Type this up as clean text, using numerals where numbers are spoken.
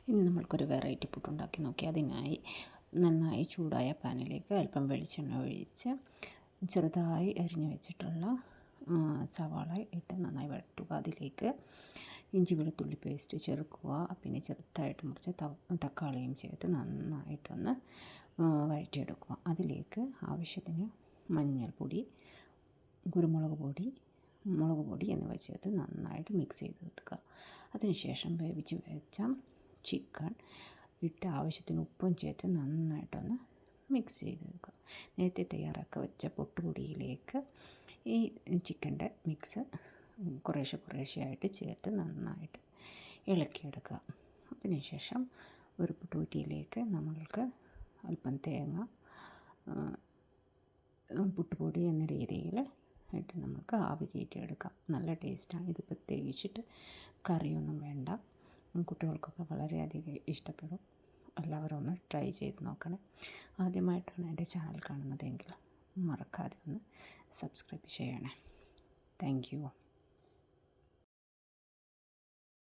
ഇനി നമ്മൾക്കൊരു വെറൈറ്റി പുട്ടുണ്ടാക്കി നോക്കി. അതിനായി നന്നായി ചൂടായ പാനിലേക്ക് അല്പം വെളിച്ചെണ്ണ ഒഴിച്ച് ചെറുതായി അരിഞ്ഞു വെച്ചിട്ടുള്ള സവാള ഇട്ട് നന്നായി വഴറ്റുക. അതിലേക്ക് ഇഞ്ചി വെളുത്തുള്ളി പേസ്റ്റ് ചേർക്കുക. പിന്നെ ചെറുതായിട്ട് മുറിച്ച് തക്കാളിയും ചേർത്ത് നന്നായിട്ടൊന്ന് വഴറ്റിയെടുക്കുക. അതിലേക്ക് ആവശ്യത്തിന് മഞ്ഞൾപ്പൊടി, കുരുമുളക് പൊടി, മുളക് പൊടി എന്നിവ ചേർത്ത് നന്നായിട്ട് മിക്സ് ചെയ്ത് എടുക്കുക. അതിനുശേഷം വേവിച്ച് വെച്ച ചിക്കൻ ഇട്ട് ആവശ്യത്തിന് ഉപ്പും ചേർത്ത് നന്നായിട്ടൊന്ന് മിക്സ് ചെയ്ത് വെക്കുക. നേരത്തെ തയ്യാറാക്കി വെച്ച പൊട്ടുപൊടിയിലേക്ക് ഈ ചിക്കൻ്റെ മിക്സ് കുറേശ്ശെയായിട്ട് ചേർത്ത് നന്നായിട്ട് ഇളക്കിയെടുക്കുക. അതിനുശേഷം ഒരു പുട്ടുകുറ്റിയിലേക്ക് നമ്മൾക്ക് അല്പം തേങ്ങ, പുട്ടുപൊടി എന്ന രീതിയിൽ ഇട്ട് നമുക്ക് ആവി കയറ്റിയെടുക്കാം. നല്ല ടേസ്റ്റാണ്. ഇത് പ്രത്യേകിച്ചിട്ട് കറിയൊന്നും വേണ്ട. കുട്ടികൾക്കൊക്കെ വളരെയധികം ഇഷ്ടപ്പെടും. എല്ലാവരും ഒന്ന് ട്രൈ ചെയ്ത് നോക്കണേ. ആദ്യമായിട്ടാണ് എൻ്റെ ചാനൽ കാണുന്നതെങ്കിൽ മറക്കാതെ ഒന്ന് സബ്സ്ക്രൈബ് ചെയ്യണേ. Thank you.